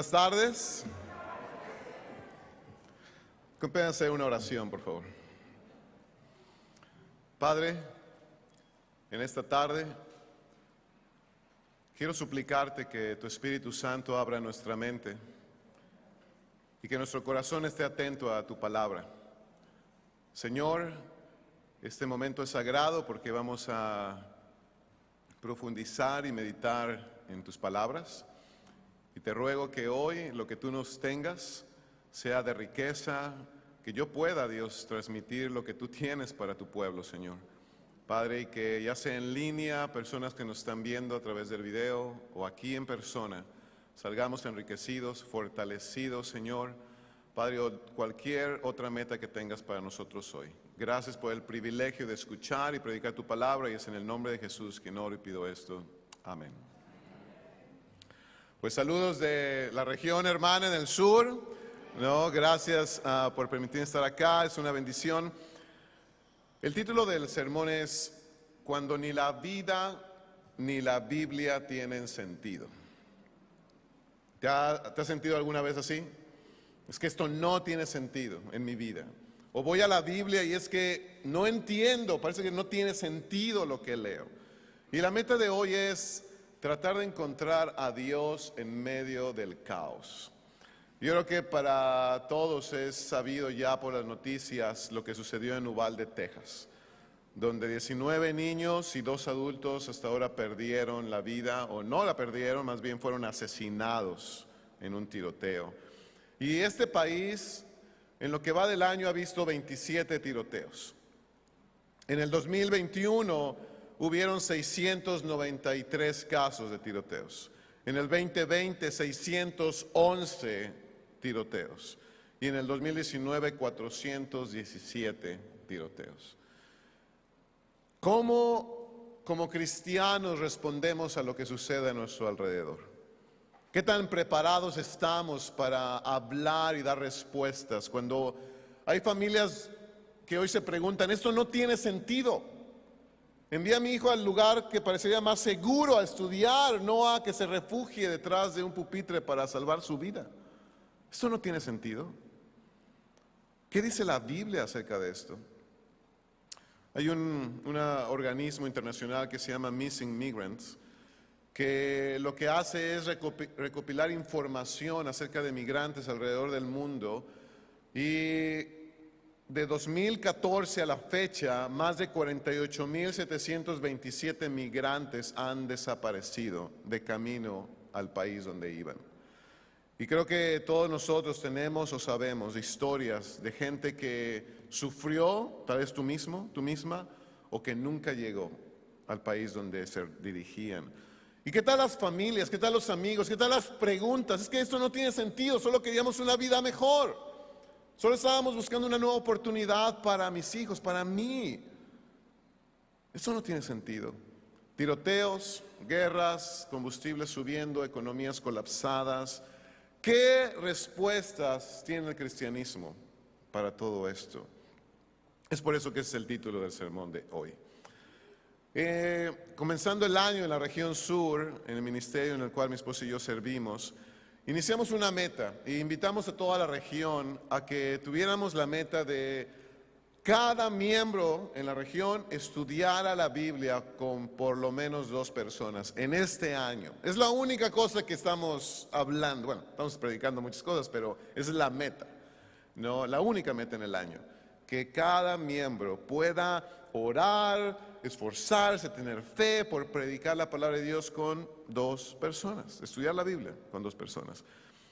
Buenas tardes. Acompáñenme a hacer una oración, por favor. Padre, en esta tarde quiero suplicarte que tu Espíritu Santo abra nuestra mente y que nuestro corazón esté atento a tu palabra. Señor, este momento es sagrado porque vamos a profundizar y meditar en tus palabras. Y te ruego que hoy lo que tú nos tengas sea de riqueza, que yo pueda, Dios, transmitir lo que tú tienes para tu pueblo, Señor. Padre, y que ya sea en línea, personas que nos están viendo a través del video o aquí en persona, salgamos enriquecidos, fortalecidos, Señor. Padre, o cualquier otra meta que tengas para nosotros hoy. Gracias por el privilegio de escuchar y predicar tu palabra, y es en el nombre de Jesús que oro y pido esto. Amén. Pues saludos de la región hermana en el sur. Gracias por permitirme estar acá, es una bendición. El título del sermón es Cuando ni la vida ni la Biblia tienen sentido. ¿Te has sentido alguna vez así? Es que esto no tiene sentido en mi vida. O voy a la Biblia y es que no entiendo, parece que no tiene sentido lo que leo. Y la meta de hoy es tratar de encontrar a Dios en medio del caos. Yo creo que para todos es sabido ya por las noticias lo que sucedió en Uvalde, Texas, donde 19 niños y 2 adultos hasta ahora perdieron la vida, o no la perdieron, más bien fueron asesinados en un tiroteo. Y este país, en lo que va del año, ha visto 27 tiroteos. En el 2021 hubieron 693 casos de tiroteos. En el 2020, 611 tiroteos. Y en el 2019, 417 tiroteos. ¿Cómo, como cristianos, respondemos a lo que sucede a nuestro alrededor? ¿Qué tan preparados estamos para hablar y dar respuestas cuando hay familias que hoy se preguntan, esto no tiene sentido? Envía a mi hijo al lugar que parecería más seguro a estudiar, no a que se refugie detrás de un pupitre para salvar su vida. Esto no tiene sentido. ¿Qué dice la Biblia acerca de esto? Hay un organismo internacional que se llama Missing Migrants, que lo que hace es recopilar información acerca de migrantes alrededor del mundo, y de 2014 a la fecha, más de 48,727 migrantes han desaparecido de camino al país donde iban. Y creo que todos nosotros tenemos o sabemos historias de gente que sufrió, tal vez tú mismo, tú misma, o que nunca llegó al país donde se dirigían. ¿Y qué tal las familias? ¿Qué tal los amigos? ¿Qué tal las preguntas? Es que esto no tiene sentido, solo queríamos una vida mejor. Solo estábamos buscando una nueva oportunidad para mis hijos, para mí. Eso no tiene sentido. Tiroteos, guerras, combustible subiendo, economías colapsadas. ¿Qué respuestas tiene el cristianismo para todo esto? Es por eso que es el título del sermón de hoy. Comenzando el año en la región sur, en el ministerio en el cual mi esposo y yo servimos, iniciamos una meta e invitamos a toda la región a que tuviéramos la meta de cada miembro en la región estudiara la Biblia con por lo menos 2 personas en este año. Es la única cosa que estamos hablando. Bueno, estamos predicando muchas cosas, pero esa es la meta, no, la única meta en el año. Que cada miembro pueda orar, esforzarse, tener fe por predicar la palabra de Dios con 2 personas, estudiar la Biblia con 2 personas.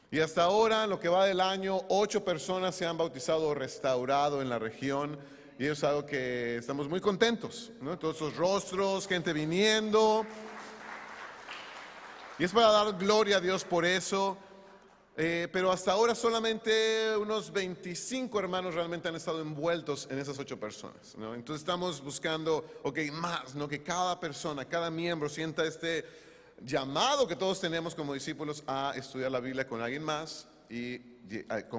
Y hasta ahora, en lo que va del año, 8 personas se han bautizado o restaurado en la región, y eso es algo que estamos muy contentos, ¿no? Todos esos rostros, gente viniendo, y es para dar gloria a Dios por eso. Pero hasta ahora solamente unos 25 hermanos realmente han estado envueltos en esas 8 personas, ¿no? Entonces estamos buscando, más, ¿no? Que cada persona, cada miembro sienta este llamado que todos tenemos como discípulos a estudiar la Biblia con alguien más y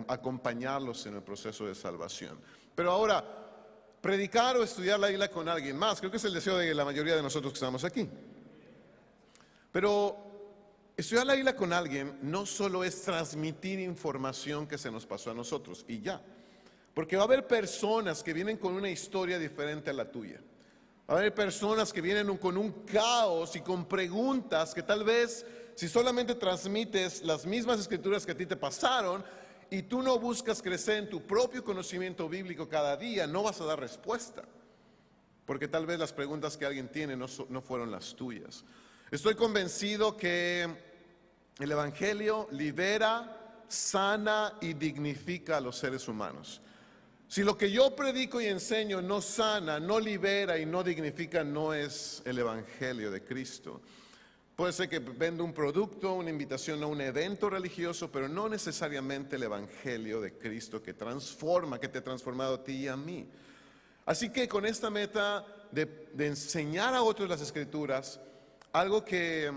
acompañarlos en el proceso de salvación. Pero ahora, predicar o estudiar la Biblia con alguien más, creo que es el deseo de la mayoría de nosotros que estamos aquí. Pero Estudiar la Biblia con alguien no solo es transmitir información que se nos pasó a nosotros y ya. Porque va a haber personas que vienen con una historia diferente a la tuya. Va a haber personas que vienen con un caos y con preguntas que tal vez si solamente transmites las mismas escrituras que a ti te pasaron y tú no buscas crecer en tu propio conocimiento bíblico cada día, no vas a dar respuesta. Porque tal vez las preguntas que alguien tiene no fueron las tuyas. Estoy convencido que el Evangelio libera, sana y dignifica a los seres humanos. Si lo que yo predico y enseño no sana, no libera y no dignifica, no es el Evangelio de Cristo. Puede ser que venda un producto, una invitación a un evento religioso, pero no necesariamente el Evangelio de Cristo que transforma, que te ha transformado a ti y a mí. Así que con esta meta de enseñar a otros las Escrituras, algo que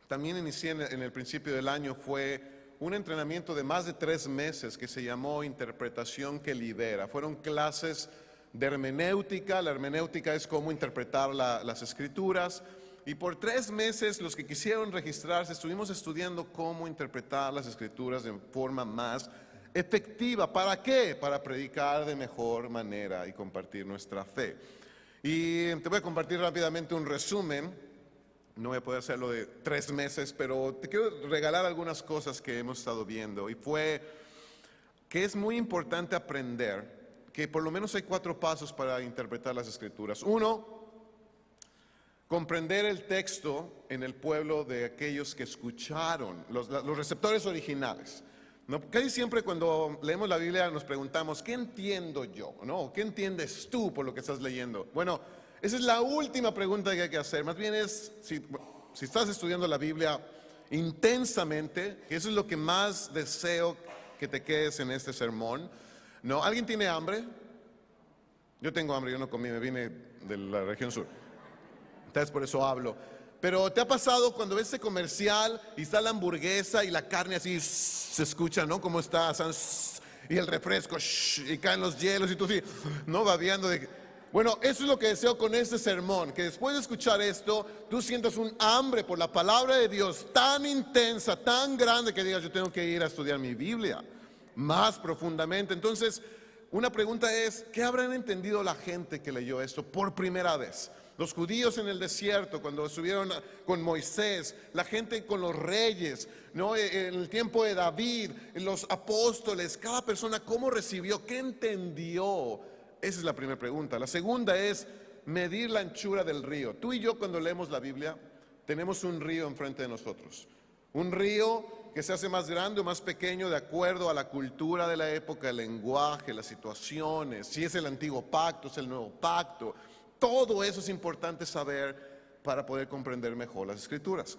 también inicié en el principio del año fue un entrenamiento de más de 3 meses que se llamó Interpretación que Libera. Fueron clases de hermenéutica. La hermenéutica es cómo interpretar las Escrituras. Y por 3 meses los que quisieron registrarse estuvimos estudiando cómo interpretar las Escrituras de forma más efectiva. ¿Para qué? Para predicar de mejor manera y compartir nuestra fe. Y te voy a compartir rápidamente un resumen. No voy a poder hacerlo de 3 meses, pero te quiero regalar algunas cosas que hemos estado viendo. Y fue que es muy importante aprender que por lo menos hay 4 pasos para interpretar las Escrituras. 1, comprender el texto en el pueblo de aquellos que escucharon, los receptores originales. ¿No? Casi siempre cuando leemos la Biblia nos preguntamos, ¿qué entiendo yo? ¿No? ¿Qué entiendes tú por lo que estás leyendo? Bueno, esa es la última pregunta que hay que hacer. Más bien es, si estás estudiando la Biblia intensamente, que eso es lo que más deseo que te quedes en este sermón. ¿No? ¿Alguien tiene hambre? Yo tengo hambre, yo no comí, me vine de la región sur. Entonces por eso hablo. Pero ¿te ha pasado cuando ves ese comercial y está la hamburguesa y la carne así se escucha, ¿no? ¿Cómo está? Y el refresco, y caen los hielos y tú así, ¿no? Babeando de... Bueno, eso es lo que deseo con este sermón, que después de escuchar esto, tú sientas un hambre por la palabra de Dios tan intensa, tan grande, que digas, yo tengo que ir a estudiar mi Biblia más profundamente. Entonces, una pregunta es, ¿qué habrán entendido la gente que leyó esto por primera vez? Los judíos en el desierto, cuando estuvieron con Moisés, la gente con los reyes, ¿no? En el tiempo de David, los apóstoles, cada persona, ¿cómo recibió? ¿Qué entendió? Esa es la primera pregunta. La segunda es medir la anchura del río. Tú y yo cuando leemos la Biblia tenemos un río enfrente de nosotros. Un río que se hace más grande o más pequeño de acuerdo a la cultura de la época, el lenguaje, las situaciones, si es el antiguo pacto, es el nuevo pacto. Todo eso es importante saber para poder comprender mejor las Escrituras.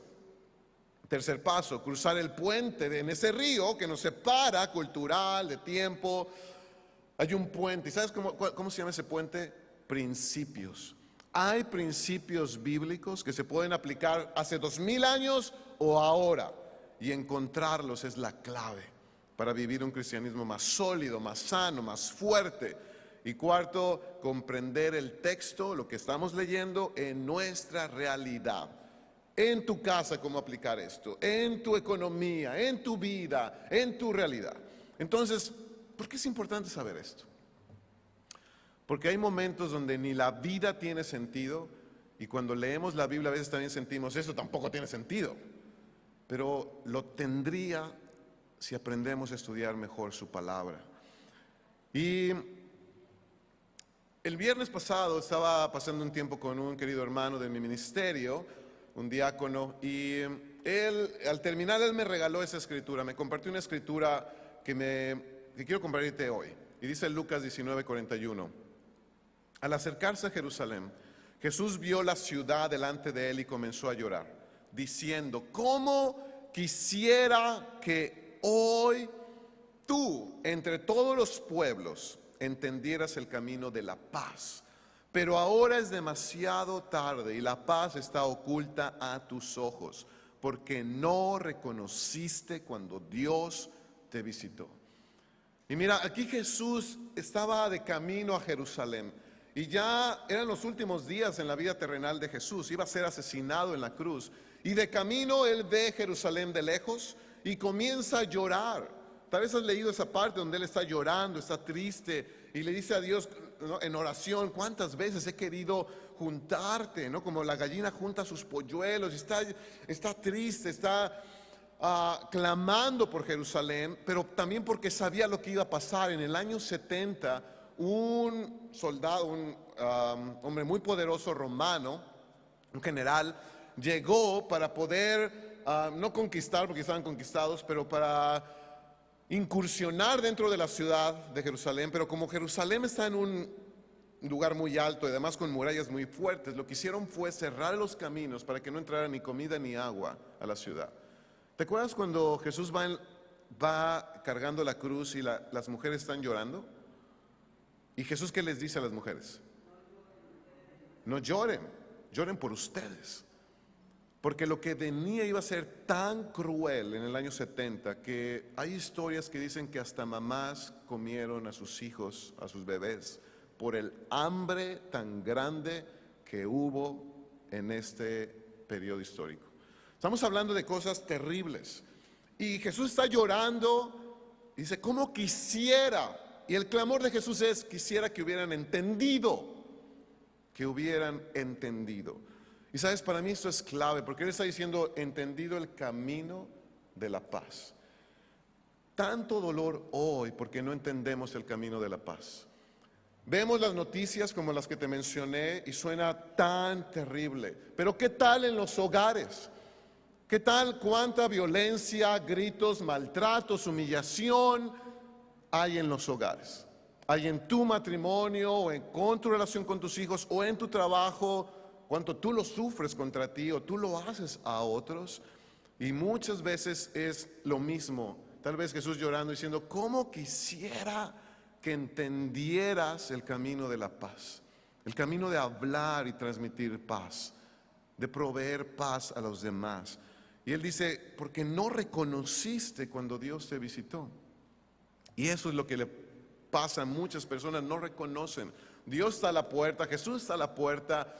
Tercer paso, cruzar el puente en ese río que nos separa cultural, de tiempo. Hay un puente. ¿Y sabes cómo se llama ese puente? Principios. Hay principios bíblicos que se pueden aplicar hace 2000 años o ahora. Y encontrarlos es la clave para vivir un cristianismo más sólido, más sano, más fuerte. Y cuarto, comprender el texto, lo que estamos leyendo, en nuestra realidad. En tu casa, cómo aplicar esto. En tu economía, en tu vida, en tu realidad. Entonces, ¿por qué es importante saber esto? Porque hay momentos donde ni la vida tiene sentido y cuando leemos la Biblia a veces también sentimos, eso tampoco tiene sentido. Pero lo tendría si aprendemos a estudiar mejor su palabra. Y el viernes pasado estaba pasando un tiempo con un querido hermano de mi ministerio, un diácono, y él, al terminar, él me regaló esa escritura, me compartió una escritura que quiero compartirte hoy. Y dice Lucas 19:41. Al acercarse a Jerusalén, Jesús vio la ciudad delante de él y comenzó a llorar, diciendo, ¿cómo quisiera que hoy tú, entre todos los pueblos, entendieras el camino de la paz? Pero ahora es demasiado tarde y la paz está oculta a tus ojos, porque no reconociste cuando Dios te visitó. Y mira, aquí Jesús estaba de camino a Jerusalén y ya eran los últimos días en la vida terrenal de Jesús, iba a ser asesinado en la cruz. Y de camino él ve Jerusalén de lejos y comienza a llorar. Tal vez has leído esa parte donde él está llorando, está triste y le dice a Dios, ¿no?, en oración: cuántas veces he querido juntarte, ¿no?, como la gallina junta sus polluelos. Está triste, está clamando por Jerusalén, pero también porque sabía lo que iba a pasar. En el año 70, un soldado, un hombre muy poderoso romano, un general, llegó para poder, no conquistar porque estaban conquistados, pero para incursionar dentro de la ciudad de Jerusalén. Pero como Jerusalén está en un lugar muy alto y además con murallas muy fuertes, lo que hicieron fue cerrar los caminos para que no entrara ni comida ni agua a la ciudad. ¿Te acuerdas cuando Jesús va cargando la cruz y las mujeres están llorando? ¿Y Jesús qué les dice a las mujeres? No lloren, lloren por ustedes. Porque lo que venía iba a ser tan cruel en el año 70 que hay historias que dicen que hasta mamás comieron a sus hijos, a sus bebés, por el hambre tan grande que hubo en este periodo histórico. Estamos hablando de cosas terribles. Y Jesús está llorando, y dice: ¿cómo quisiera? Y el clamor de Jesús es: quisiera que hubieran entendido, que hubieran entendido. Y sabes, para mí esto es clave, porque Él está diciendo: entendido el camino de la paz. Tanto dolor hoy porque no entendemos el camino de la paz. Vemos las noticias como las que te mencioné y suena tan terrible. Pero ¿qué tal en los hogares? ¿Qué tal cuánta violencia, gritos, maltratos, humillación hay en los hogares? Hay en tu matrimonio, o con tu relación con tus hijos, o en tu trabajo. Cuánto tú lo sufres contra ti o tú lo haces a otros. Y muchas veces es lo mismo. Tal vez Jesús llorando diciendo: ¿cómo quisiera que entendieras el camino de la paz? El camino de hablar y transmitir paz, de proveer paz a los demás. Y Él dice: porque no reconociste cuando Dios te visitó. Y eso es lo que le pasa a muchas personas, no reconocen. Dios está a la puerta, Jesús está a la puerta.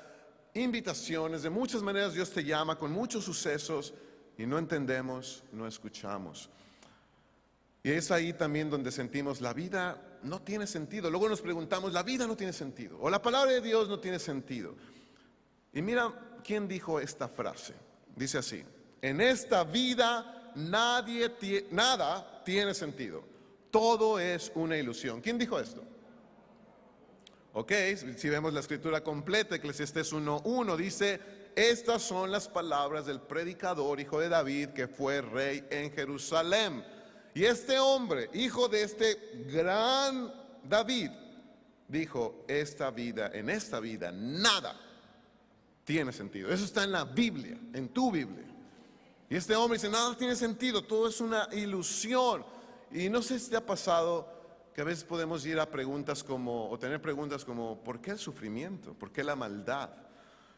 Invitaciones, de muchas maneras Dios te llama, con muchos sucesos, y no entendemos, no escuchamos. Y es ahí también donde sentimos: la vida no tiene sentido. Luego nos preguntamos: la vida no tiene sentido, o la palabra de Dios no tiene sentido. Y mira quién dijo esta frase. Dice así: en esta vida nada tiene sentido, todo es una ilusión. ¿Quién dijo esto? Ok, si vemos la escritura completa, Eclesiastés 1:1 dice: estas son las palabras del predicador, hijo de David, que fue rey en Jerusalén. Y este hombre, hijo de este gran David, dijo: en esta vida nada tiene sentido. Eso está en la Biblia, en tu Biblia. Y este hombre dice: nada tiene sentido, todo es una ilusión. Y no sé si te ha pasado que a veces podemos ir a preguntas como, o tener preguntas como: ¿por qué el sufrimiento? ¿Por qué la maldad?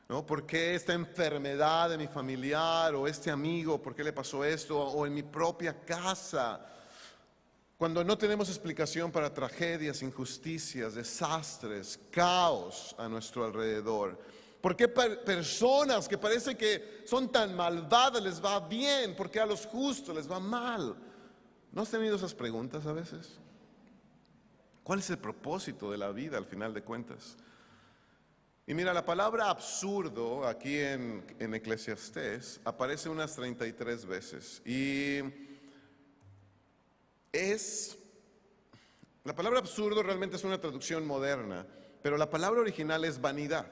¿No? ¿Por qué esta enfermedad de mi familiar o este amigo? ¿Por qué le pasó esto? O en mi propia casa. Cuando no tenemos explicación para tragedias, injusticias, desastres, caos a nuestro alrededor. ¿Por qué personas que parece que son tan malvadas les va bien? ¿Por qué a los justos les va mal? ¿No has tenido esas preguntas a veces? ¿Cuál es el propósito de la vida al final de cuentas? Y mira, la palabra absurdo aquí en Eclesiastés aparece unas 33 veces. Y la palabra absurdo realmente es una traducción moderna, pero la palabra original es vanidad,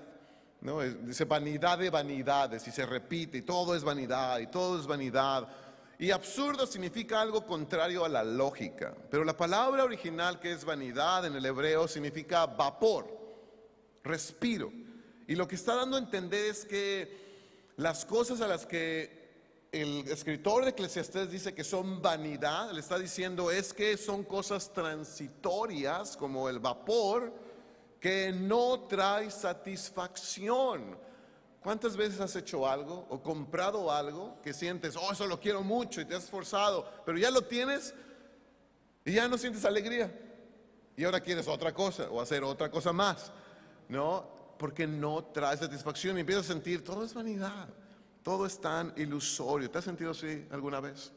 ¿no? Dice vanidad de vanidades, y se repite, y todo es vanidad, y todo es vanidad. Y absurdo significa algo contrario a la lógica. Pero la palabra original, que es vanidad en el hebreo, significa vapor, respiro. Y lo que está dando a entender es que las cosas a las que el escritor de Eclesiastés dice que son vanidad, le está diciendo es que son cosas transitorias, como el vapor, que no trae satisfacción. ¿Cuántas veces has hecho algo o comprado algo que sientes: oh, eso lo quiero mucho, y te has esforzado, pero ya lo tienes y ya no sientes alegría? Y ahora quieres otra cosa o hacer otra cosa más, ¿no? Porque no trae satisfacción y empiezas a sentir: todo es vanidad, Todo es tan ilusorio. ¿Te has sentido así alguna vez?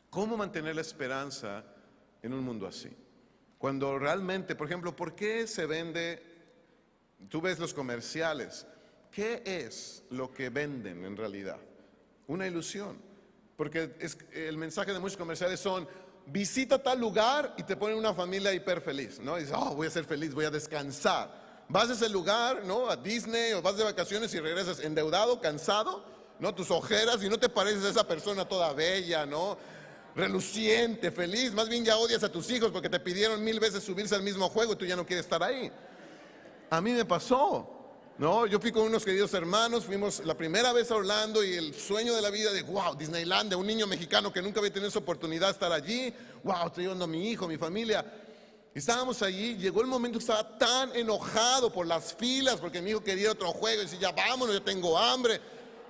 ¿Cómo mantener la esperanza en un mundo así? Cuando realmente, por ejemplo, ¿por qué se vende? Tú ves los comerciales. ¿Qué es lo que venden en realidad? Una ilusión. Porque el mensaje de muchos comerciales son: visita tal lugar y te ponen una familia hiper feliz, ¿no? Y dices, oh, voy a ser feliz, voy a descansar. Vas a ese lugar, ¿no? A Disney, o vas de vacaciones y regresas endeudado, cansado, ¿no? Tus ojeras, y no te pareces a esa persona toda bella, ¿no? Reluciente, feliz. Más bien ya odias a tus hijos porque te pidieron 1000 veces subirse al mismo juego y tú ya no quieres estar ahí. A mí me pasó, ¿no? Yo fui con unos queridos hermanos, fuimos la primera vez a Orlando, y el sueño de la vida de, wow, Disneyland, de un niño mexicano que nunca había tenido esa oportunidad de estar allí. Wow, estoy llevando a mi hijo, a mi familia. Y estábamos allí, llegó el momento que estaba tan enojado por las filas, porque mi hijo quería otro juego, y decía, ya vámonos, yo tengo hambre,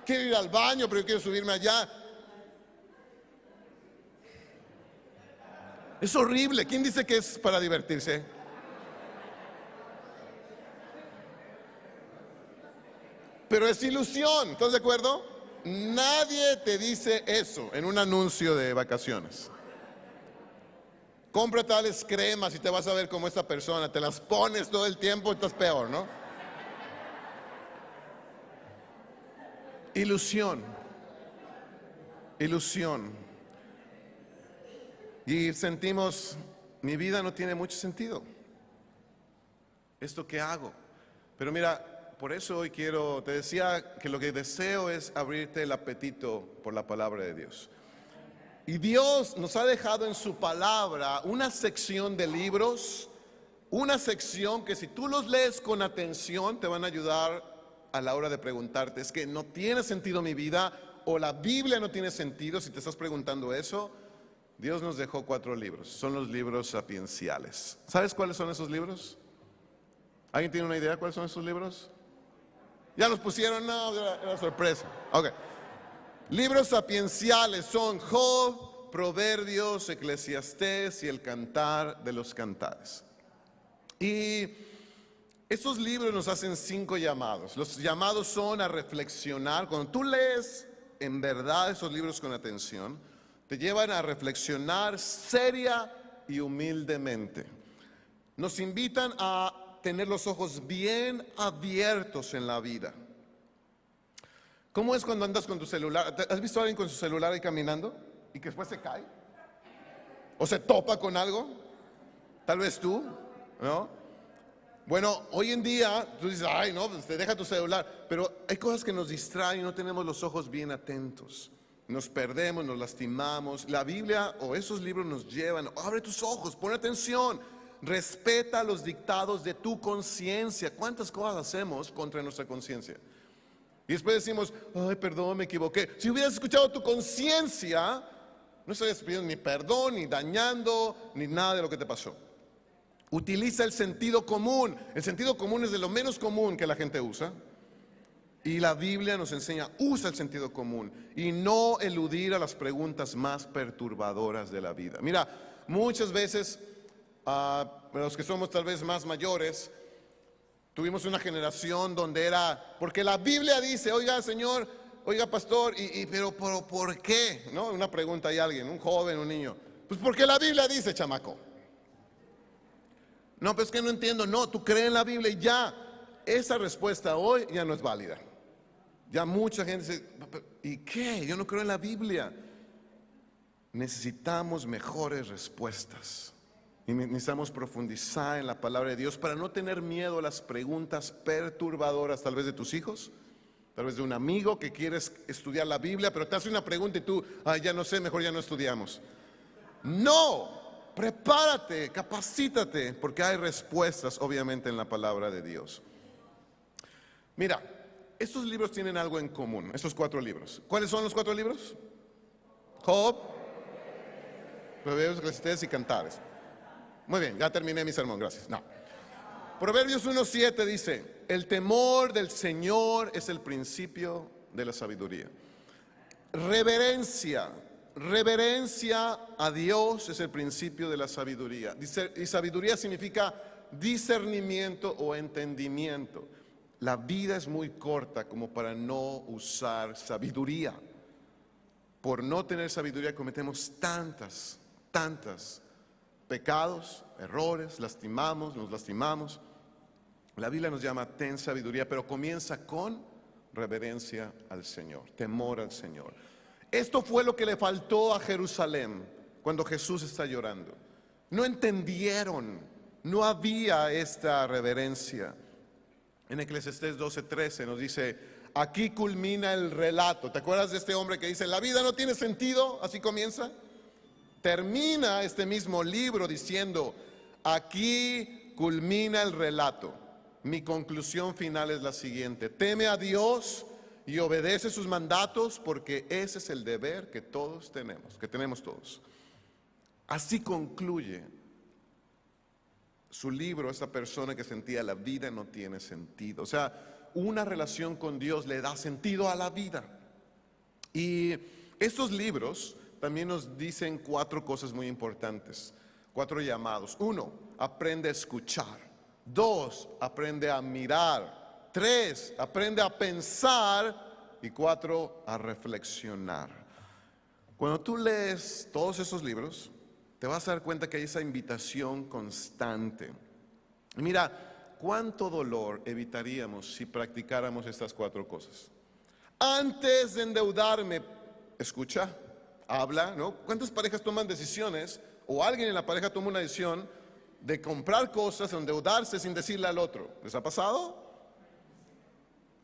quiero ir al baño, pero yo quiero subirme allá. Es horrible. ¿Quién dice que es para divertirse? Pero es ilusión, ¿estás de acuerdo? Nadie te dice eso en un anuncio de vacaciones. Compra tales cremas y te vas a ver como esta persona. Te las pones todo el tiempo y estás peor, ¿no? Ilusión. Ilusión. Y sentimos, mi vida no tiene mucho sentido. ¿Esto qué hago? Pero mira, por eso hoy te decía que lo que deseo es abrirte el apetito por la palabra de Dios. Y Dios nos ha dejado en su palabra una sección de libros, una sección que si tú los lees con atención te van a ayudar a la hora de preguntarte, ¿es que no tiene sentido mi vida? ¿O la Biblia no tiene sentido? Si te estás preguntando eso, Dios nos dejó 4 libros, son los libros sapienciales. ¿Sabes cuáles son esos libros? ¿Alguien tiene una idea cuáles son esos libros? ¿Ya los pusieron? No, era sorpresa. Ok. Libros sapienciales son Job, Proverbios, Eclesiastés y el Cantar de los Cantares. Y estos libros nos hacen 5 llamados. Los llamados son a reflexionar. Cuando tú lees en verdad esos libros con atención, te llevan a reflexionar seria y humildemente. Nos invitan a tener los ojos bien abiertos en la vida. ¿Cómo es cuando andas con tu celular? ¿Has visto a alguien con su celular ahí caminando y que después se cae? ¿O se topa con algo? Tal vez tú, ¿no? Bueno, hoy en día tú dices, ay, no, pues te deja tu celular. Pero hay cosas que nos distraen y no tenemos los ojos bien atentos. Nos perdemos, nos lastimamos. La Biblia o esos libros nos llevan, abre tus ojos, pon atención. Respeta los dictados de tu conciencia. ¿Cuántas cosas hacemos contra nuestra conciencia? Y después decimos, ay, perdón, me equivoqué. Si hubieras escuchado tu conciencia, no estarías pidiendo ni perdón, ni dañando, ni nada de lo que te pasó. Utiliza el sentido común. El sentido común es de lo menos común que la gente usa. Y la Biblia nos enseña, usa el sentido común y no eludir a las preguntas más perturbadoras de la vida. Mira, muchas veces, los que somos tal vez más mayores, tuvimos una generación donde era, porque la Biblia dice, oiga señor, oiga pastor, pero ¿por qué? ¿No? Una pregunta hay alguien, un joven, un niño. Pues porque la Biblia dice, chamaco. No, pues es que no entiendo. No, tú crees en la Biblia y ya. Esa respuesta hoy ya no es válida. Ya mucha gente dice, ¿y qué? Yo no creo en la Biblia. Necesitamos mejores respuestas. Y necesitamos profundizar en la palabra de Dios para no tener miedo a las preguntas perturbadoras, tal vez de tus hijos, tal vez de un amigo que quieres estudiar la Biblia, pero te hace una pregunta y tú, ya no sé, mejor ya no estudiamos. No, prepárate, capacítate, porque hay respuestas obviamente en la palabra de Dios. Mira, estos libros tienen algo en común, estos 4 libros. ¿Cuáles son los 4 libros? Job, Proverbios, Eclesiastés y Cantares. Muy bien, ya terminé mi sermón, gracias. No. Proverbios 1:7 dice, el temor del Señor es el principio de la sabiduría. Reverencia a Dios es el principio de la sabiduría. Y sabiduría significa discernimiento o entendimiento. la vida es muy corta como para no usar sabiduría. Por no tener sabiduría cometemos tantas pecados, errores, nos lastimamos. La Biblia nos llama ten sabiduría, pero comienza con reverencia al Señor, temor al Señor. Esto fue lo que le faltó a Jerusalén cuando Jesús está llorando. No entendieron, no había esta reverencia. En Eclesiastés 12:13 nos dice, aquí culmina el relato. ¿Te acuerdas de este hombre que dice, la vida no tiene sentido? Así comienza. Termina este mismo libro diciendo, aquí culmina el relato. Mi conclusión final es la siguiente: teme a Dios y obedece sus mandatos, porque ese es el deber que todos tenemos, que tenemos todos. Así concluye su libro esta persona que sentía la vida no tiene sentido. O sea, una relación con Dios le da sentido a la vida. Y estos libros también nos dicen 4 cosas muy importantes, 4 llamados. 1, aprende a escuchar. 2, aprende a mirar. 3, aprende a pensar. Y 4, a reflexionar. Cuando tú lees todos esos libros, te vas a dar cuenta que hay esa invitación constante. Mira, cuánto dolor evitaríamos si practicáramos estas 4 cosas. Antes de endeudarme, escucha, habla, ¿no? ¿Cuántas parejas toman decisiones, o alguien en la pareja toma una decisión de comprar cosas, endeudarse sin decirle al otro? ¿Les ha pasado?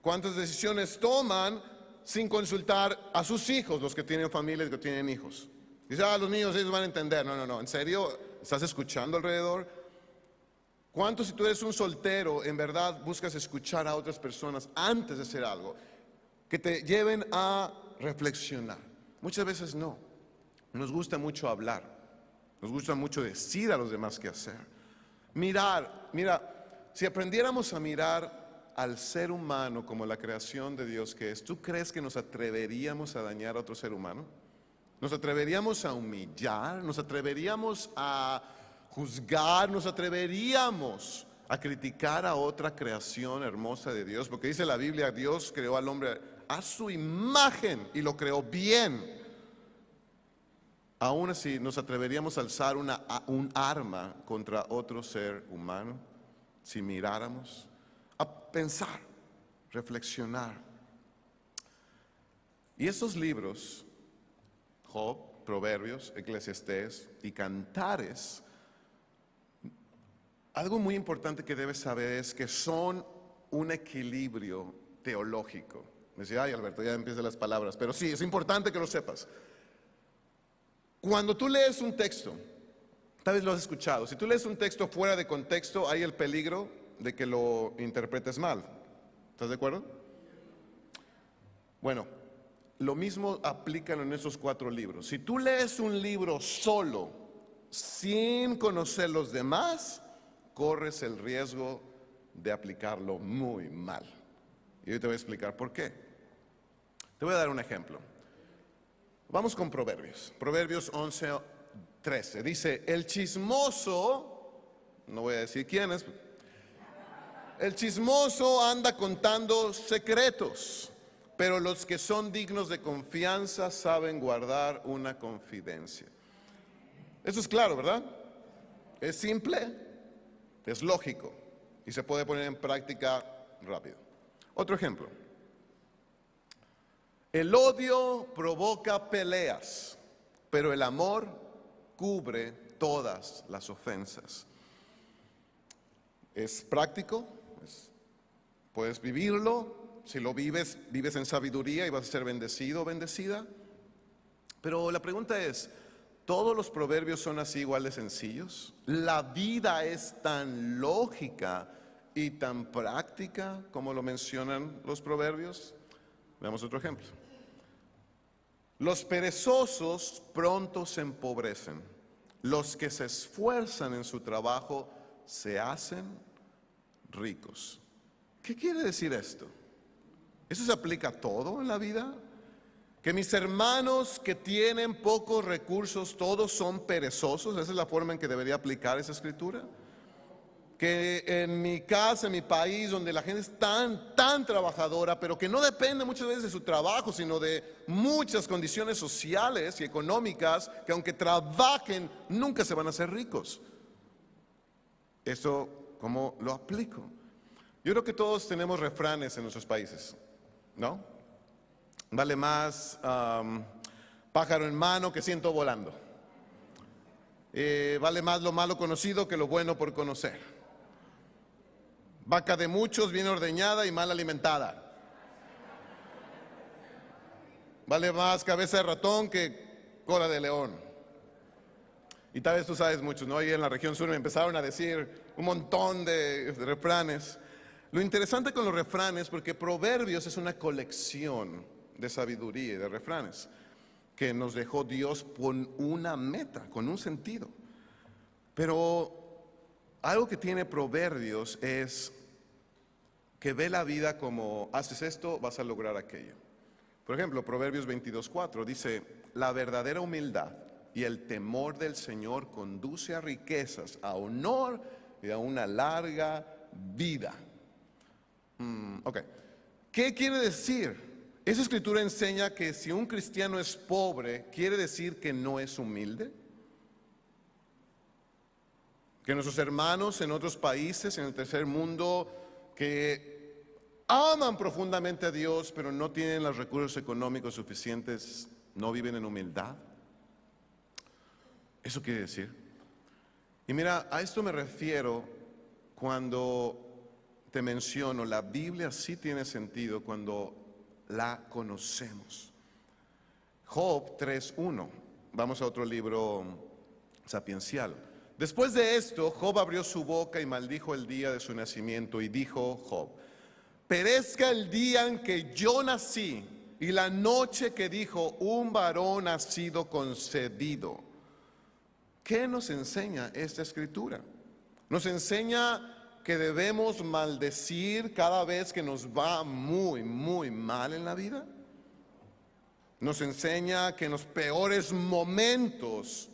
¿Cuántas decisiones toman sin consultar a sus hijos, los que tienen familias, que tienen hijos? Dice, los niños, ellos van a entender. No, ¿en serio? ¿Estás escuchando alrededor? ¿Cuánto, si tú eres un soltero, en verdad buscas escuchar a otras personas antes de hacer algo que te lleven a reflexionar? Muchas veces no. Nos gusta mucho hablar, nos gusta mucho decir a los demás qué hacer. Mirar, mira, si aprendiéramos a mirar al ser humano como la creación de Dios que es, ¿tú crees que nos atreveríamos a dañar a otro ser humano? ¿Nos atreveríamos a humillar? ¿Nos atreveríamos a juzgar? ¿Nos atreveríamos a criticar a otra creación hermosa de Dios? Porque dice la Biblia, Dios creó al hombre a su imagen y lo creó bien. Aún así, ¿nos atreveríamos a alzar un arma contra otro ser humano si miráramos? A pensar, reflexionar. Y estos libros, Job, Proverbios, Eclesiastés y Cantares, algo muy importante que debes saber es que son un equilibrio teológico. Me decía, ay Alberto, ya empiezan las palabras, pero sí, es importante que lo sepas. Cuando tú lees un texto, tal vez lo has escuchado, si tú lees un texto fuera de contexto, hay el peligro de que lo interpretes mal. ¿Estás de acuerdo? Bueno, lo mismo aplícalo en esos 4 libros. Si tú lees un libro solo, sin conocer los demás, corres el riesgo de aplicarlo muy mal. Y hoy te voy a explicar por qué. Te voy a dar un ejemplo. Vamos con Proverbios. Proverbios 11:13. Dice, el chismoso, no voy a decir quién es, el chismoso anda contando secretos, pero los que son dignos de confianza saben guardar una confidencia. Eso es claro, ¿verdad? Es simple, es lógico y se puede poner en práctica rápido. Otro ejemplo. El odio provoca peleas, pero el amor cubre todas las ofensas. Es práctico, puedes vivirlo. Si lo vives, vives en sabiduría y vas a ser bendecido o bendecida. Pero la pregunta es, ¿todos los proverbios son así igual de sencillos? ¿La vida es tan lógica y tan práctica como lo mencionan los proverbios? Veamos otro ejemplo. Los perezosos pronto se empobrecen. Los que se esfuerzan en su trabajo se hacen ricos. ¿Qué quiere decir esto? ¿Eso se aplica a todo en la vida? ¿Que mis hermanos que tienen pocos recursos todos son perezosos? ¿Esa es la forma en que debería aplicar esa escritura? que en mi casa, en mi país, donde la gente es tan trabajadora, pero que no depende muchas veces de su trabajo, sino de muchas condiciones sociales y económicas, que aunque trabajen, nunca se van a hacer ricos. ¿Eso cómo lo aplico? Yo creo que todos tenemos refranes en nuestros países, ¿no? Vale más pájaro en mano que ciento volando. Vale más lo malo conocido que lo bueno por conocer. Vaca de muchos, bien ordeñada y mal alimentada. Vale más cabeza de ratón que cola de león. Y tal vez tú sabes muchos, ¿no? Ahí en la región sur me empezaron a decir un montón de refranes. Lo interesante con los refranes, porque Proverbios es una colección de sabiduría y de refranes que nos dejó Dios con una meta, con un sentido. Pero algo que tiene Proverbios es que ve la vida como haces esto, vas a lograr aquello. Por ejemplo, Proverbios 22:4 dice, la verdadera humildad y el temor del Señor conduce a riquezas, a honor y a una larga vida. Ok, ¿qué quiere decir? Esa escritura enseña que si un cristiano es pobre, ¿quiere decir que no es humilde? Que nuestros hermanos en otros países, en el tercer mundo, que aman profundamente a Dios, pero no tienen los recursos económicos suficientes, no viven en humildad. Eso quiere decir. Y mira, a esto me refiero cuando te menciono, la Biblia sí tiene sentido cuando la conocemos. Job 3:1. Vamos a otro libro sapiencial. Después de esto, Job abrió su boca y maldijo el día de su nacimiento y dijo Job, perezca el día en que yo nací y la noche que dijo un varón ha sido concebido. ¿Qué nos enseña esta escritura? Nos enseña que debemos maldecir cada vez que nos va muy mal en la vida. Nos enseña que en los peores momentos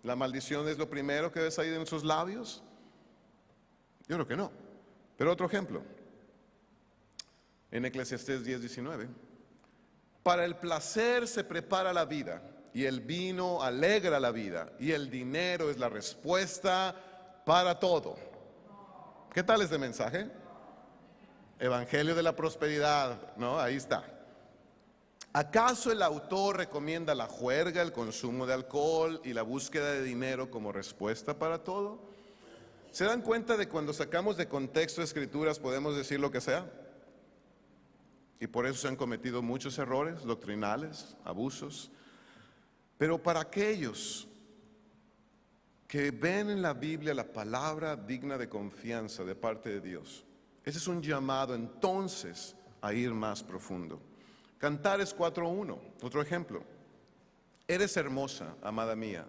la maldición es lo primero que debe salir de nuestros labios. Yo creo que no. Pero otro ejemplo, en Eclesiastés 10:19, para el placer se prepara la vida y el vino alegra la vida y el dinero es la respuesta para todo. ¿Qué tal este mensaje? Evangelio de la prosperidad, ¿no? Ahí está. ¿Acaso el autor recomienda la juerga, el consumo de alcohol y la búsqueda de dinero como respuesta para todo? ¿Se dan cuenta de cuando sacamos de contexto escrituras podemos decir lo que sea? Y por eso se han cometido muchos errores doctrinales, abusos. Pero para aquellos que ven en la Biblia la palabra digna de confianza de parte de Dios, ese es un llamado entonces a ir más profundo. Cantares 4:1, otro ejemplo. Eres hermosa, amada mía,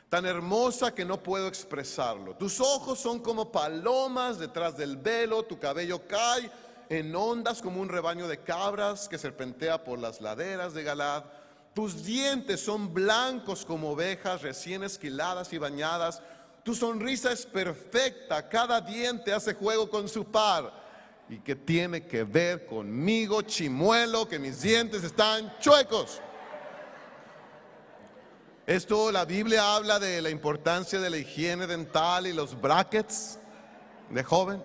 tan hermosa que no puedo expresarlo. Tus ojos son como palomas detrás del velo, tu cabello cae en ondas como un rebaño de cabras que serpentea por las laderas de Galaad. Tus dientes son blancos como ovejas recién esquiladas y bañadas. Tu sonrisa es perfecta, cada diente hace juego con su par. ¿Y qué tiene que ver conmigo, chimuelo, que mis dientes están chuecos? Esto, la Biblia habla de la importancia de la higiene dental y los brackets de joven.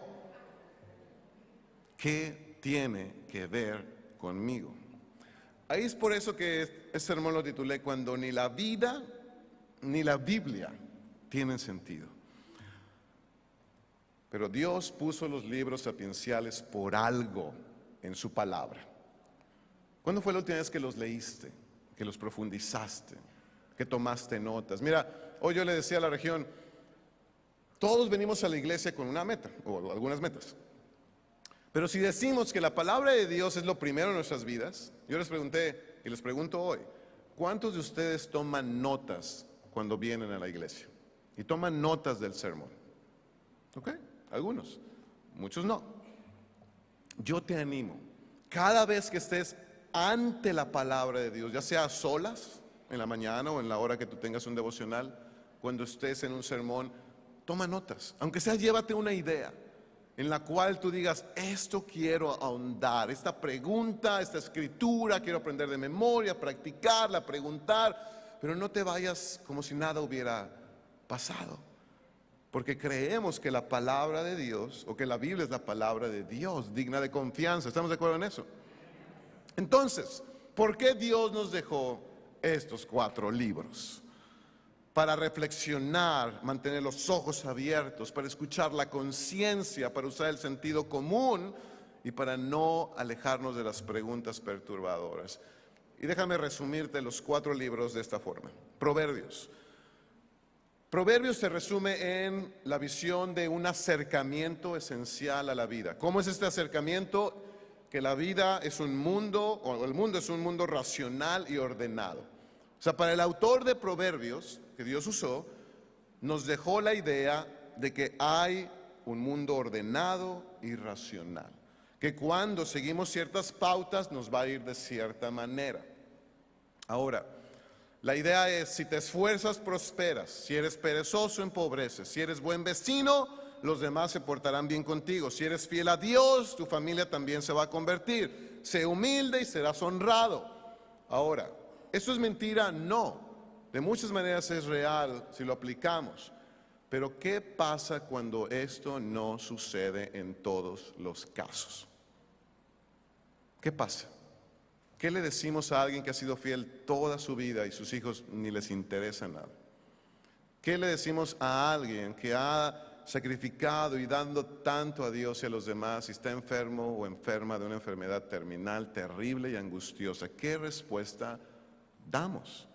¿Qué tiene que ver conmigo? Ahí es por eso que este sermón lo titulé Cuando ni la vida ni la Biblia tienen sentido. Pero Dios puso los libros sapienciales por algo en su palabra. ¿Cuándo fue la última vez que los leíste, que los profundizaste, que tomaste notas? Mira, hoy yo le decía a la región, todos venimos a la iglesia con una meta, o algunas metas. Pero si decimos que la palabra de Dios es lo primero en nuestras vidas, yo les pregunté y les pregunto hoy, ¿cuántos de ustedes toman notas cuando vienen a la iglesia? Y toman notas del sermón. ¿Ok? Algunos, muchos no. Yo te animo, cada vez que estés ante la palabra de Dios, ya sea a solas, en la mañana o en la hora que tú tengas un devocional, cuando estés en un sermón, toma notas, aunque sea llévate una idea en la cual tú digas, esto quiero ahondar, esta pregunta, esta escritura, quiero aprender de memoria, practicarla, preguntar, pero no te vayas como si nada hubiera pasado, porque creemos que la palabra de Dios, o que la Biblia es la palabra de Dios, digna de confianza. ¿Estamos de acuerdo en eso? Entonces, ¿por qué Dios nos dejó estos 4 libros? Para reflexionar, mantener los ojos abiertos, para escuchar la conciencia, para usar el sentido común y para no alejarnos de las preguntas perturbadoras. Y déjame resumirte los 4 libros de esta forma. Proverbios. Proverbios se resume en la visión de un acercamiento esencial a la vida. ¿Cómo es este acercamiento? Que la vida es un mundo, o el mundo es un mundo racional y ordenado. O sea, para el autor de Proverbios, que Dios usó, nos dejó la idea de que hay un mundo ordenado y racional, que cuando seguimos ciertas pautas nos va a ir de cierta manera. Ahora, la idea es, si te esfuerzas, prosperas; si eres perezoso, empobreces; si eres buen vecino, los demás se portarán bien contigo; si eres fiel a Dios, tu familia también se va a convertir; sé humilde y serás honrado. Ahora, ¿eso es mentira? No. De muchas maneras es real si lo aplicamos. Pero ¿qué pasa cuando esto no sucede en todos los casos? ¿Qué pasa? ¿Qué le decimos a alguien que ha sido fiel toda su vida y sus hijos ni les interesa nada? ¿Qué le decimos a alguien que ha sacrificado y dando tanto a Dios y a los demás y está enfermo o enferma de una enfermedad terminal, terrible y angustiosa? ¿Qué respuesta damos?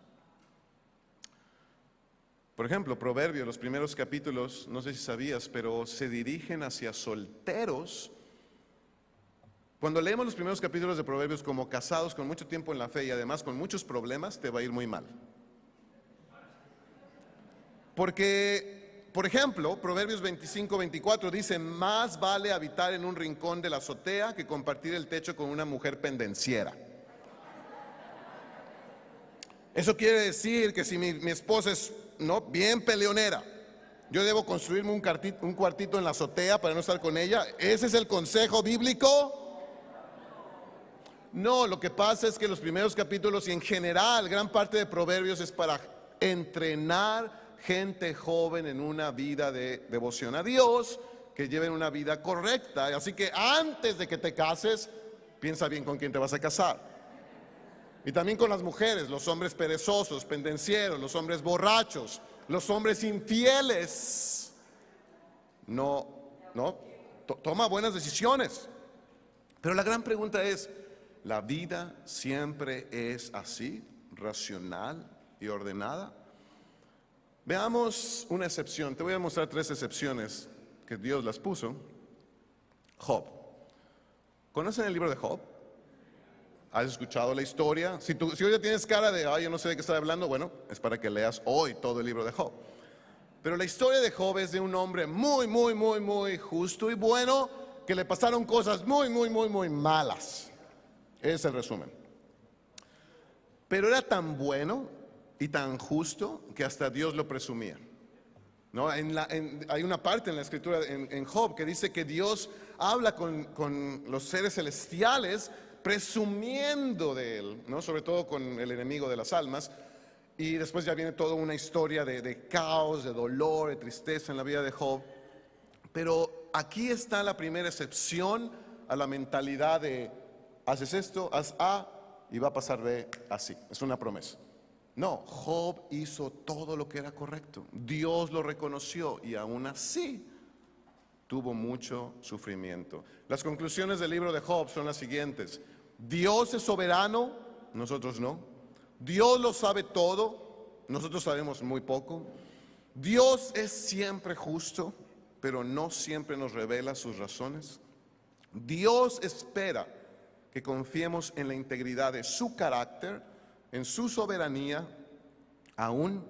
Por ejemplo, Proverbios, los primeros capítulos, no sé si sabías, pero se dirigen hacia solteros. Cuando leemos los primeros capítulos de Proverbios como casados con mucho tiempo en la fe y además con muchos problemas, te va a ir muy mal. Porque, por ejemplo, Proverbios 25-24 dice, más vale habitar en un rincón de la azotea que compartir el techo con una mujer pendenciera. Eso quiere decir que si mi esposa es bien peleonera, yo debo construirme un cuartito en la azotea para no estar con ella. ¿Ese es el consejo bíblico? No, lo que pasa es que los primeros capítulos y en general gran parte de Proverbios es para entrenar gente joven en una vida de devoción a Dios, que lleven una vida correcta. Así que antes de que te cases, piensa bien con quién te vas a casar. Y también con las mujeres, los hombres perezosos, pendencieros, los hombres borrachos, los hombres infieles. Toma buenas decisiones. Pero la gran pregunta es, ¿la vida siempre es así, racional y ordenada? Veamos una excepción. Te voy a mostrar 3 excepciones que Dios las puso. Job. ¿Conocen el libro de Job? ¿Has escuchado la historia? Si hoy ya tienes cara de, yo no sé de qué estoy hablando, bueno, es para que leas hoy todo el libro de Job. Pero la historia de Job es de un hombre muy justo y bueno, que le pasaron cosas muy malas. Ese es el resumen. Pero era tan bueno y tan justo que hasta Dios lo presumía. Hay una parte en la escritura en Job que dice que Dios habla con los seres celestiales presumiendo de él, sobre todo con el enemigo de las almas. Y después ya viene toda una historia de caos, de dolor, de tristeza en la vida de Job. Pero aquí está la primera excepción a la mentalidad de haces esto, haz A y va a pasar B así. Es una promesa. No, Job hizo todo lo que era correcto. Dios lo reconoció y aún así tuvo mucho sufrimiento. Las conclusiones del libro de Job son las siguientes. Dios es soberano, nosotros no. Dios lo sabe todo, nosotros sabemos muy poco. Dios es siempre justo, pero no siempre nos revela sus razones. Dios espera que confiemos en la integridad de su carácter, en su soberanía, aun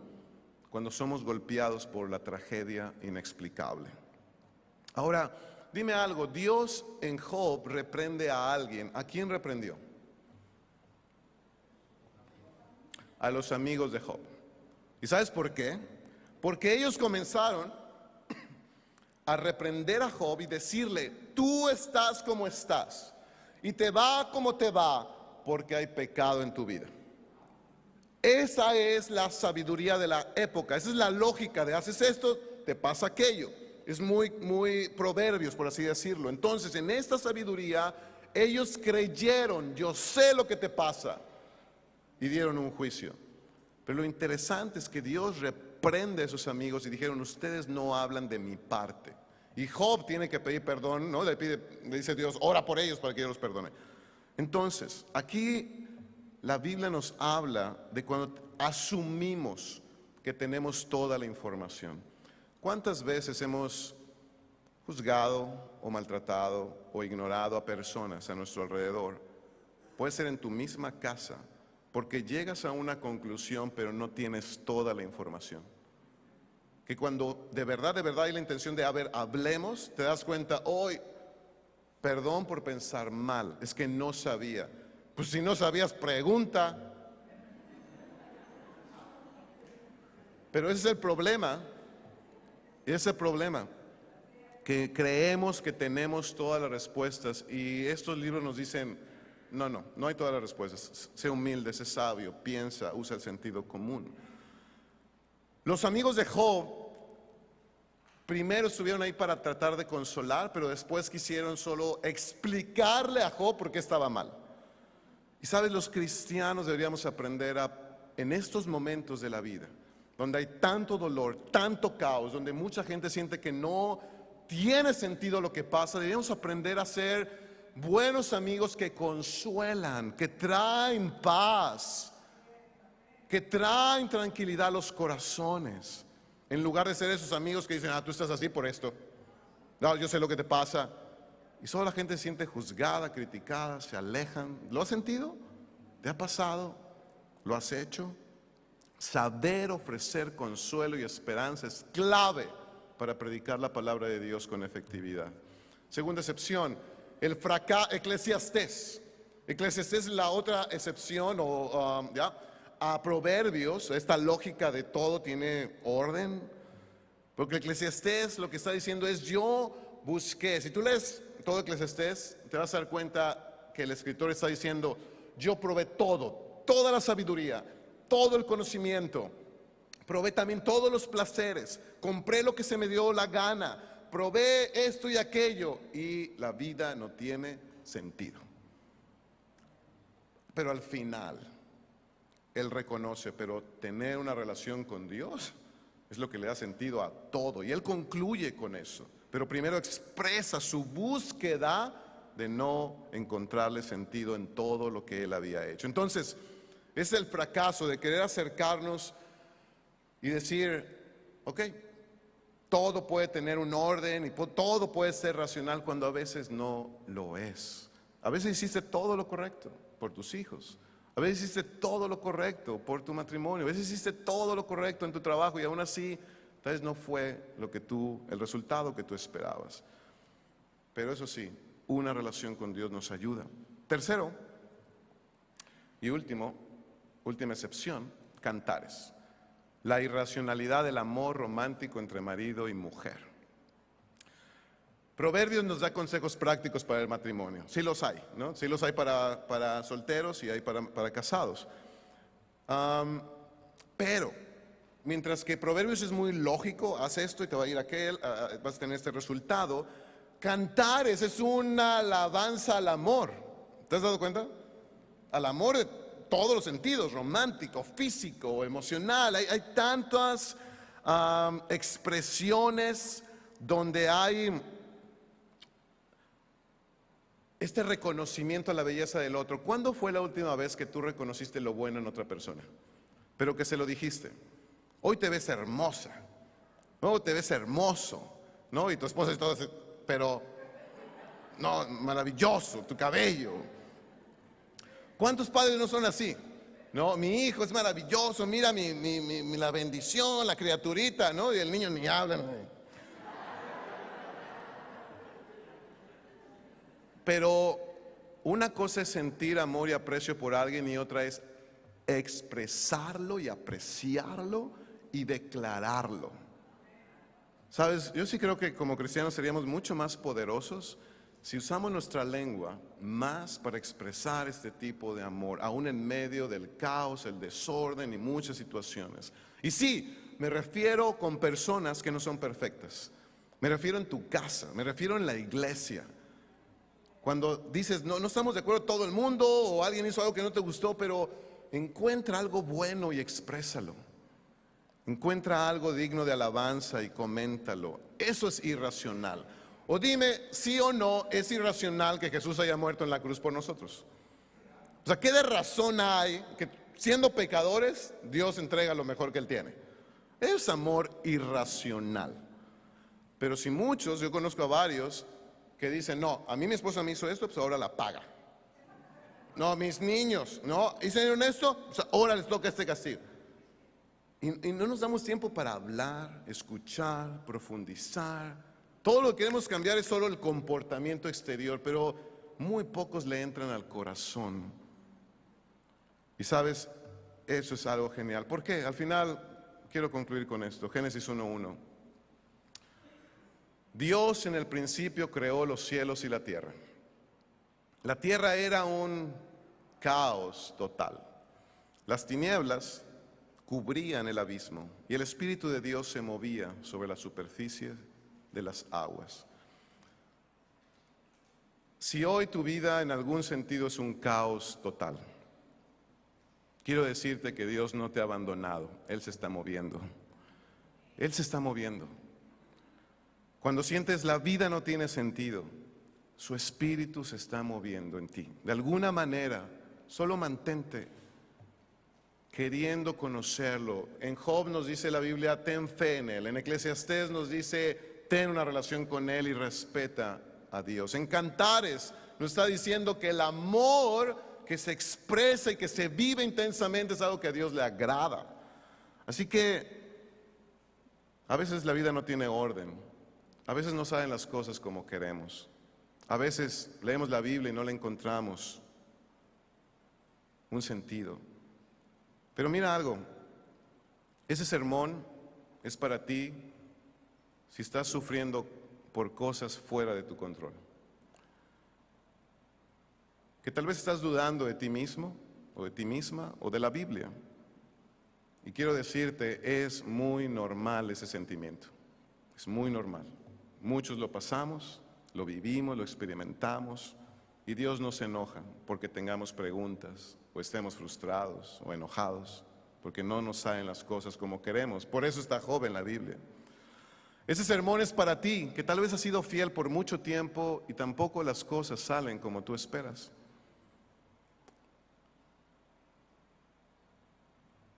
cuando somos golpeados por la tragedia inexplicable. Ahora, dime algo, Dios en Job reprende a alguien. ¿A quién reprendió? A los amigos de Job. ¿Y sabes por qué? Porque ellos comenzaron a reprender a Job y decirle: tú estás como estás y te va como te va porque hay pecado en tu vida. Esa es la sabiduría de la época, esa es la lógica de haces esto, te pasa aquello. Es muy proverbios, por así decirlo. Entonces, en esta sabiduría, ellos creyeron: yo sé lo que te pasa, y dieron un juicio. Pero lo interesante es que Dios reprende a sus amigos y dijeron: ustedes no hablan de mi parte. Y Job tiene que pedir perdón, ¿no? Le dice Dios: ora por ellos para que yo los perdone. Entonces, aquí la Biblia nos habla de cuando asumimos que tenemos toda la información. ¿Cuántas veces hemos juzgado o maltratado o ignorado a personas a nuestro alrededor? Puede ser en tu misma casa, porque llegas a una conclusión pero no tienes toda la información. Que cuando de verdad hay la intención de hablemos, te das cuenta: hoy, perdón por pensar mal, es que no sabía. Pues si no sabías, pregunta. Pero ese es el problema. Ese es el problema, que creemos que tenemos todas las respuestas, y estos libros nos dicen: no hay todas las respuestas. Sé humilde, sé sabio, piensa, usa el sentido común. Los amigos de Job primero estuvieron ahí para tratar de consolar, pero después quisieron solo explicarle a Job por qué estaba mal. Y sabes, los cristianos deberíamos aprender en estos momentos de la vida, donde hay tanto dolor, tanto caos, donde mucha gente siente que no tiene sentido lo que pasa, deberíamos aprender a ser buenos amigos que consuelan, que traen paz, que traen tranquilidad a los corazones, en lugar de ser esos amigos que dicen: tú estás así por esto, no, yo sé lo que te pasa. Y solo la gente se siente juzgada, criticada, se alejan. ¿Lo has sentido? ¿Te ha pasado? ¿Lo has hecho? Saber ofrecer consuelo y esperanza es clave para predicar la palabra de Dios con efectividad. Segunda excepción, el fracaso. Eclesiastés. Eclesiastés es la otra excepción a Proverbios. Esta lógica de todo tiene orden, porque Eclesiastés lo que está diciendo es: yo busqué. Si tú lees todo Eclesiastés, te vas a dar cuenta que el escritor está diciendo: yo probé todo, toda la sabiduría, todo el conocimiento, probé también todos los placeres, compré lo que se me dio la gana, probé esto y aquello, y la vida no tiene sentido. Pero al final él reconoce: pero tener una relación con Dios es lo que le da sentido a todo. Y él concluye con eso, pero primero expresa su búsqueda de no encontrarle sentido en todo lo que él había hecho. Entonces, es el fracaso de querer acercarnos y decir: ok, todo puede tener un orden y todo puede ser racional, cuando a veces no lo es. A veces hiciste todo lo correcto por tus hijos, a veces hiciste todo lo correcto por tu matrimonio, a veces hiciste todo lo correcto en tu trabajo, y aún así tal vez no fue el resultado que tú esperabas. Pero eso sí, una relación con Dios nos ayuda. Tercero y última excepción: cantares. La irracionalidad del amor romántico entre marido y mujer. Proverbios nos da consejos prácticos para el matrimonio. Sí los hay, ¿no? Sí los hay para solteros y hay para casados. Pero mientras que Proverbios es muy lógico: haz esto y te va a ir aquel, vas a tener este resultado. Cantares es una alabanza al amor. ¿Te has dado cuenta? Al amor de todos los sentidos: romántico, físico, emocional. Hay tantas expresiones donde hay este reconocimiento a la belleza del otro. ¿Cuándo fue la última vez que tú reconociste lo bueno en otra persona, pero que se lo dijiste? Hoy te ves hermosa, no, te ves hermoso, ¿no? Y tu esposa y todo, pero no, maravilloso tu cabello. ¿Cuántos padres no son así? No, mi hijo es maravilloso, mira la bendición, la criaturita, ¿no? Y el niño ni habla, ¿no? Pero una cosa es sentir amor y aprecio por alguien, y otra es expresarlo y apreciarlo y declararlo. Sabes, yo sí creo que como cristianos seríamos mucho más poderosos si usamos nuestra lengua más para expresar este tipo de amor, aún en medio del caos, el desorden y muchas situaciones. Y sí, me refiero con personas que no son perfectas. Me refiero en tu casa, me refiero en la iglesia. Cuando dices, no estamos de acuerdo todo el mundo, o alguien hizo algo que no te gustó, pero encuentra algo bueno y exprésalo. Encuentra algo digno de alabanza y coméntalo. Eso es irracional. O dime, sí o no, es irracional que Jesús haya muerto en la cruz por nosotros. O sea, ¿qué de razón hay que siendo pecadores, Dios entrega lo mejor que Él tiene? Es amor irracional. Pero si muchos, yo conozco a varios que dicen, no, a mí mi esposa me hizo esto, pues ahora la paga. No, mis niños, no, hicieron esto, pues ahora les toca este castigo. Y no nos damos tiempo para hablar, escuchar, profundizar. Todo lo que queremos cambiar es solo el comportamiento exterior, pero muy pocos le entran al corazón. Y sabes, eso es algo genial. ¿Por qué? Al final, quiero concluir con esto. Génesis 1:1. Dios en el principio creó los cielos y la tierra. La tierra era un caos total. Las tinieblas cubrían el abismo y el Espíritu de Dios se movía sobre la superficie de las aguas. Si hoy tu vida en algún sentido es un caos total, quiero decirte que Dios no te ha abandonado, Él se está moviendo. Él se está moviendo. Cuando sientes la vida no tiene sentido, su Espíritu se está moviendo en ti. De alguna manera, solo mantente queriendo conocerlo. En Job nos dice la Biblia, ten fe en Él. En Eclesiastés nos dice, ten una relación con Él y respeta a Dios. En Cantares nos está diciendo que el amor que se expresa y que se vive intensamente es algo que a Dios le agrada. Así que a veces la vida no tiene orden. A veces no salen las cosas como queremos. A veces leemos la Biblia y no le encontramos un sentido. Pero mira algo, ese sermón es para ti si estás sufriendo por cosas fuera de tu control. Que tal vez estás dudando de ti mismo o de ti misma o de la Biblia. Y quiero decirte, es muy normal ese sentimiento. Es muy normal. Muchos lo pasamos, lo vivimos, lo experimentamos y Dios no se enoja porque tengamos preguntas o estemos frustrados o enojados porque no nos salen las cosas como queremos. Por eso está Job en la Biblia. Ese sermón es para ti que tal vez has sido fiel por mucho tiempo y tampoco las cosas salen como tú esperas.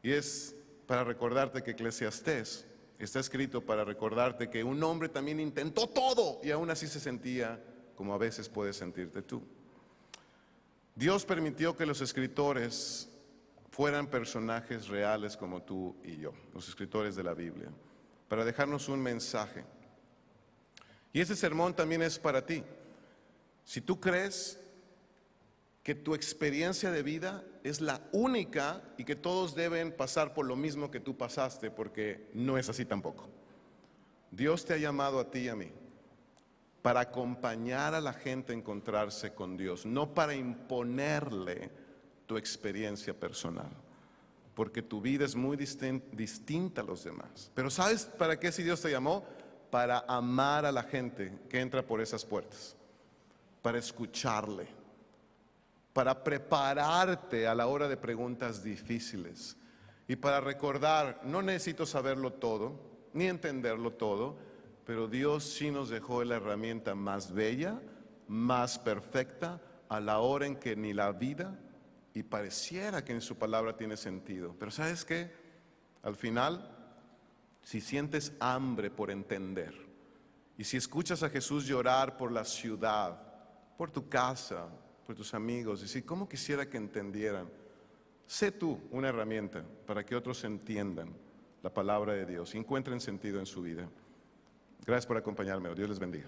Y es para recordarte que Eclesiastés está escrito para recordarte que un hombre también intentó todo y aún así se sentía como a veces puedes sentirte tú. Dios permitió que los escritores fueran personajes reales como tú y yo, los escritores de la Biblia, para dejarnos un mensaje. Y ese sermón también es para ti. Si tú crees que tu experiencia de vida es la única y que todos deben pasar por lo mismo que tú pasaste, porque no es así tampoco. Dios te ha llamado a ti y a mí para acompañar a la gente a encontrarse con Dios, no para imponerle tu experiencia personal, porque tu vida es muy distinta a los demás. Pero ¿sabes para qué si Dios te llamó? Para amar a la gente que entra por esas puertas, para escucharle, para prepararte a la hora de preguntas difíciles y para recordar, no necesito saberlo todo, ni entenderlo todo, pero Dios sí nos dejó la herramienta más bella, más perfecta, a la hora en que ni la vida, y pareciera que en su palabra tiene sentido. Pero ¿sabes qué? Al final, si sientes hambre por entender, y si escuchas a Jesús llorar por la ciudad, por tu casa, por tus amigos, y si cómo quisiera que entendieran, sé tú una herramienta para que otros entiendan la palabra de Dios y encuentren sentido en su vida. Gracias por acompañarme. Dios les bendiga.